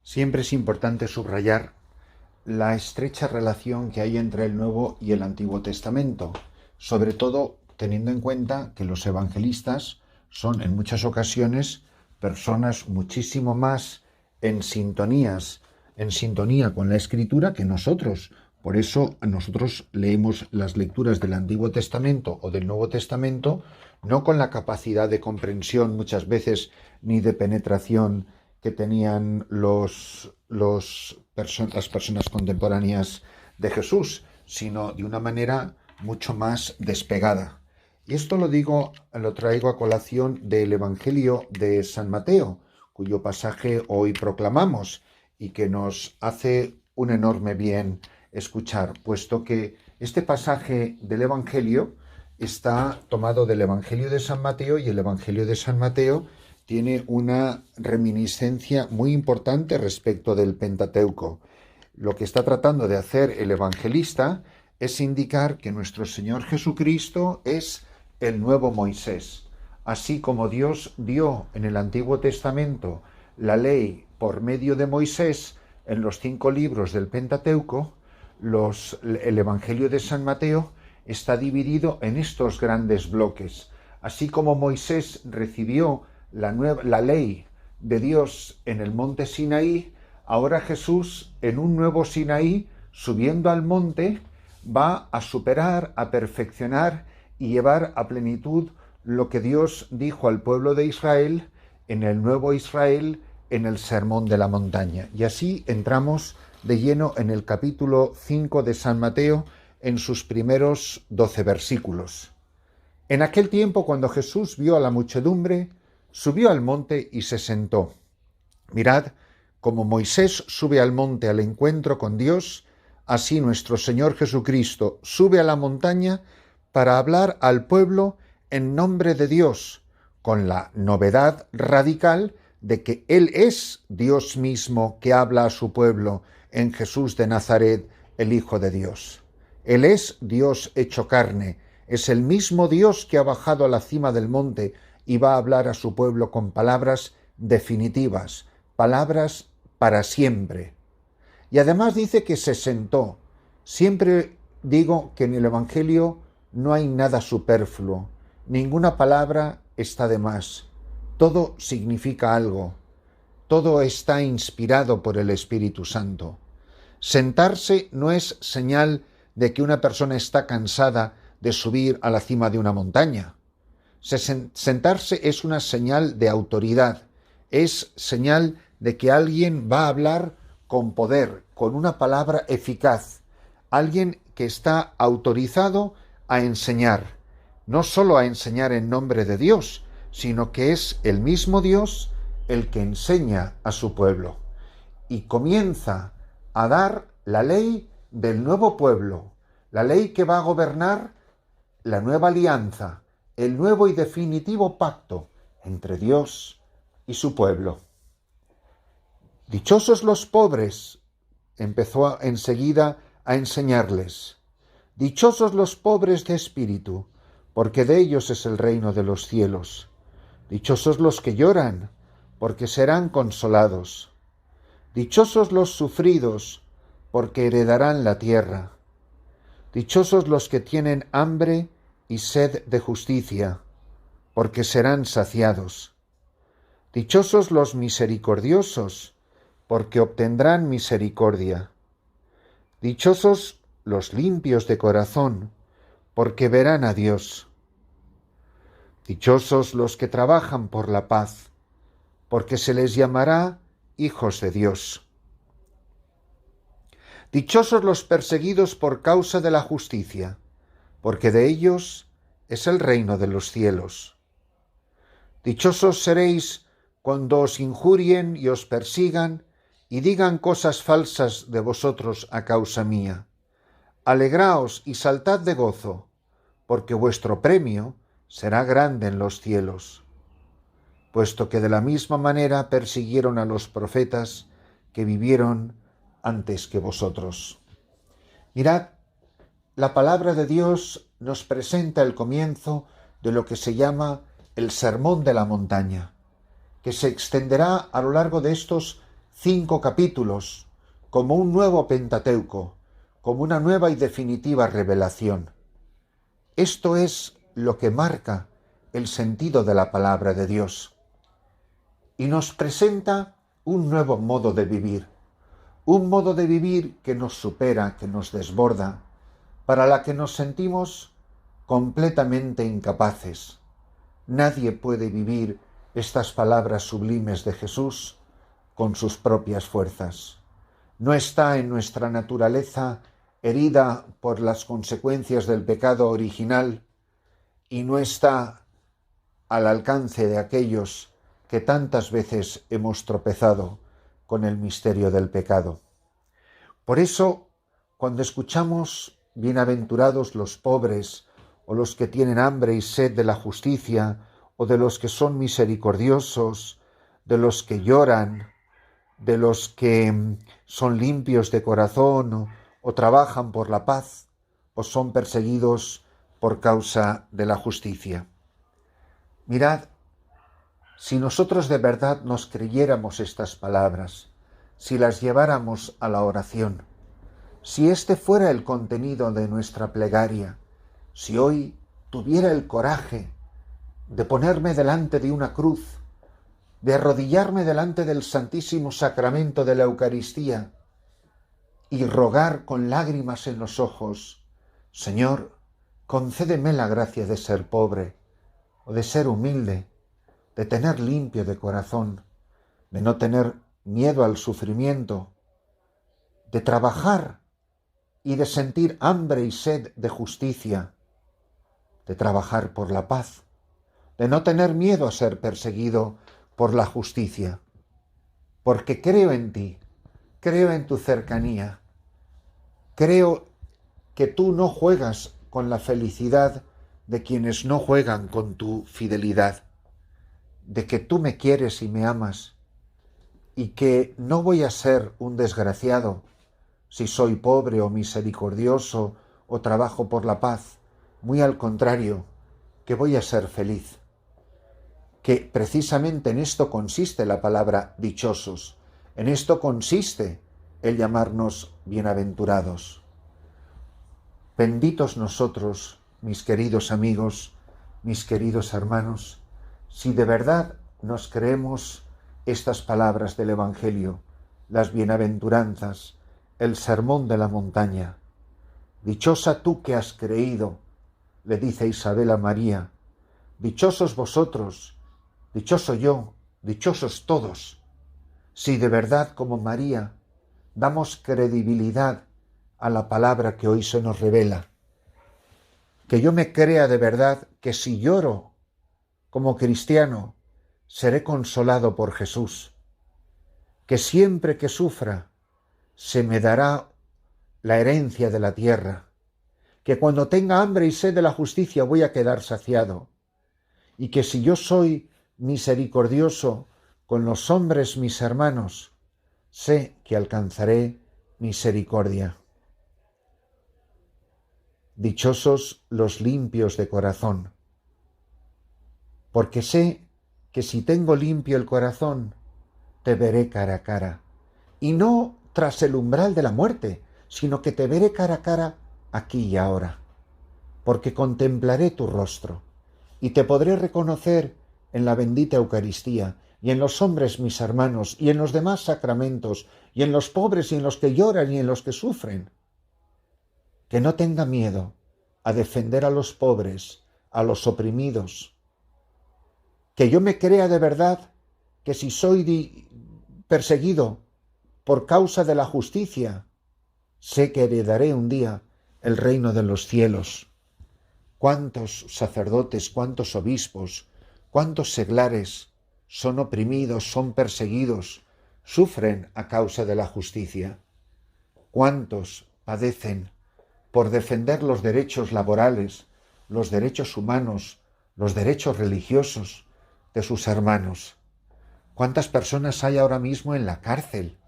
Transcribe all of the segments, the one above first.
Siempre es importante subrayar la estrecha relación que hay entre el Nuevo y el Antiguo Testamento, sobre todo teniendo en cuenta que los evangelistas son en muchas ocasiones personas muchísimo más en sintonía con la Escritura que nosotros. Por eso nosotros leemos las lecturas del Antiguo Testamento o del Nuevo Testamento no con la capacidad de comprensión muchas veces ni de penetración que tenían las personas contemporáneas de Jesús, sino de una manera mucho más despegada. Y esto lo traigo a colación del Evangelio de San Mateo, cuyo pasaje hoy proclamamos y que nos hace un enorme bien escuchar, puesto que este pasaje del Evangelio está tomado del Evangelio de San Mateo y el Evangelio de San Mateo tiene una reminiscencia muy importante respecto del Pentateuco. Lo que está tratando de hacer el evangelista es indicar que nuestro Señor Jesucristo es el nuevo Moisés. Así como Dios dio en el Antiguo Testamento la ley por medio de Moisés en los 5 libros del Pentateuco, el Evangelio de San Mateo está dividido en estos grandes bloques. Así como Moisés recibió la ley de Dios en el monte Sinaí, ahora Jesús, en un nuevo Sinaí, subiendo al monte, va a superar, a perfeccionar y llevar a plenitud lo que Dios dijo al pueblo de Israel en el nuevo Israel, en el Sermón de la Montaña. Y así entramos de lleno en el capítulo 5 de San Mateo, en sus primeros 12 versículos. En aquel tiempo, cuando Jesús vio a la muchedumbre, subió al monte y se sentó. Mirad, como Moisés sube al monte al encuentro con Dios, así nuestro Señor Jesucristo sube a la montaña para hablar al pueblo en nombre de Dios, con la novedad radical de que Él es Dios mismo que habla a su pueblo en Jesús de Nazaret, el Hijo de Dios. Él es Dios hecho carne, es el mismo Dios que ha bajado a la cima del monte y va a hablar a su pueblo con palabras definitivas, palabras para siempre. Y además dice que se sentó. Siempre digo que en el Evangelio no hay nada superfluo, ninguna palabra está de más, todo significa algo, todo está inspirado por el Espíritu Santo. Sentarse no es señal de que una persona está cansada de subir a la cima de una montaña. Sentarse es una señal de autoridad, es señal de que alguien va a hablar con poder, con una palabra eficaz, alguien que está autorizado a enseñar, no solo a enseñar en nombre de Dios, sino que es el mismo Dios el que enseña a su pueblo y comienza a dar la ley del nuevo pueblo, la ley que va a gobernar la nueva alianza, el nuevo y definitivo pacto entre Dios y su pueblo. Dichosos los pobres, empezó enseguida a enseñarles. Dichosos los pobres de espíritu, porque de ellos es el reino de los cielos. Dichosos los que lloran, porque serán consolados. Dichosos los sufridos, porque heredarán la tierra. Dichosos los que tienen hambre y sed de justicia, porque serán saciados. Dichosos los misericordiosos, porque obtendrán misericordia. Dichosos los limpios de corazón, porque verán a Dios. Dichosos los que trabajan por la paz, porque se les llamará hijos de Dios. Dichosos los perseguidos por causa de la justicia, porque de ellos es el reino de los cielos. Dichosos seréis cuando os injurien y os persigan y digan cosas falsas de vosotros a causa mía. Alegraos y saltad de gozo, porque vuestro premio será grande en los cielos, puesto que de la misma manera persiguieron a los profetas que vivieron antes que vosotros. Mirad, la palabra de Dios nos presenta el comienzo de lo que se llama el Sermón de la Montaña, que se extenderá a lo largo de estos 5 capítulos, como un nuevo Pentateuco, como una nueva y definitiva revelación. Esto es lo que marca el sentido de la palabra de Dios. Y nos presenta un nuevo modo de vivir. Un modo de vivir que nos supera, que nos desborda, para la que nos sentimos completamente incapaces. Nadie puede vivir estas palabras sublimes de Jesús con sus propias fuerzas. No está en nuestra naturaleza herida por las consecuencias del pecado original y no está al alcance de aquellos que tantas veces hemos tropezado con el misterio del pecado. Por eso, cuando escuchamos bienaventurados los pobres, o los que tienen hambre y sed de la justicia, o de los que son misericordiosos, de los que lloran, de los que son limpios de corazón, o trabajan por la paz, o son perseguidos por causa de la justicia. Mirad, si nosotros de verdad nos creyéramos estas palabras, si las lleváramos a la oración, si este fuera el contenido de nuestra plegaria, si hoy tuviera el coraje de ponerme delante de una cruz, de arrodillarme delante del Santísimo Sacramento de la Eucaristía y rogar con lágrimas en los ojos: Señor, concédeme la gracia de ser pobre o de ser humilde, de tener limpio de corazón, de no tener miedo al sufrimiento, de trabajar y de sentir hambre y sed de justicia, de trabajar por la paz, de no tener miedo a ser perseguido por la justicia, porque creo en ti, creo en tu cercanía, creo que tú no juegas con la felicidad de quienes no juegan con tu fidelidad, de que tú me quieres y me amas, y que no voy a ser un desgraciado si soy pobre o misericordioso o trabajo por la paz. Muy al contrario, que voy a ser feliz. Que precisamente en esto consiste la palabra dichosos, en esto consiste el llamarnos bienaventurados. Benditos nosotros, mis queridos amigos, mis queridos hermanos, si de verdad nos creemos estas palabras del Evangelio, las bienaventuranzas, el sermón de la montaña. Dichosa tú que has creído, le dice Isabel a María, dichosos vosotros, dichoso yo, dichosos todos, si de verdad como María damos credibilidad a la palabra que hoy se nos revela. Que yo me crea de verdad que si lloro como cristiano, seré consolado por Jesús, que siempre que sufra se me dará la herencia de la tierra, que cuando tenga hambre y sed de la justicia voy a quedar saciado, y que si yo soy misericordioso con los hombres mis hermanos, sé que alcanzaré misericordia. Dichosos los limpios de corazón, porque sé que si tengo limpio el corazón, te veré cara a cara, y no tras el umbral de la muerte, sino que te veré cara a cara aquí y ahora, porque contemplaré tu rostro, y te podré reconocer en la bendita Eucaristía, y en los hombres mis hermanos, y en los demás sacramentos, y en los pobres, y en los que lloran, y en los que sufren. Que no tenga miedo a defender a los pobres, a los oprimidos. Que yo me crea de verdad que si soy perseguido por causa de la justicia, sé que heredaré un día el reino de los cielos. ¿Cuántos sacerdotes, cuántos obispos, cuántos seglares son oprimidos, son perseguidos, sufren a causa de la justicia? ¿Cuántos padecen por defender los derechos laborales, los derechos humanos, los derechos religiosos de sus hermanos? ¿Cuántas personas hay ahora mismo en la cárcel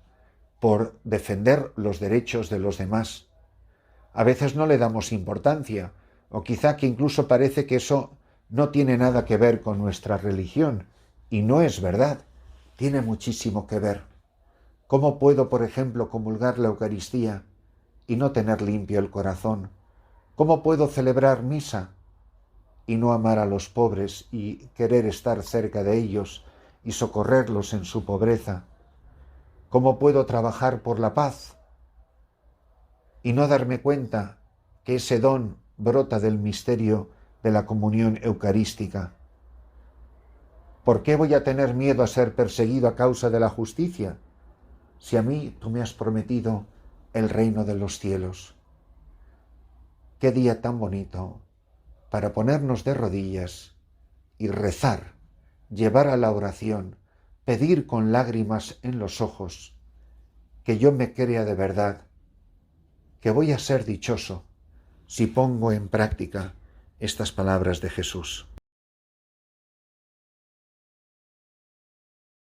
por defender los derechos de los demás? A veces no le damos importancia, o quizá que incluso parece que eso no tiene nada que ver con nuestra religión, y no es verdad, tiene muchísimo que ver. ¿Cómo puedo, por ejemplo, comulgar la Eucaristía y no tener limpio el corazón? ¿Cómo puedo celebrar misa y no amar a los pobres y querer estar cerca de ellos y socorrerlos en su pobreza? ¿Cómo puedo trabajar por la paz y no darme cuenta que ese don brota del misterio de la comunión eucarística? ¿Por qué voy a tener miedo a ser perseguido a causa de la justicia, si a mí tú me has prometido el reino de los cielos? Qué día tan bonito para ponernos de rodillas y rezar, llevar a la oración, pedir con lágrimas en los ojos, que yo me crea de verdad que voy a ser dichoso si pongo en práctica estas palabras de Jesús.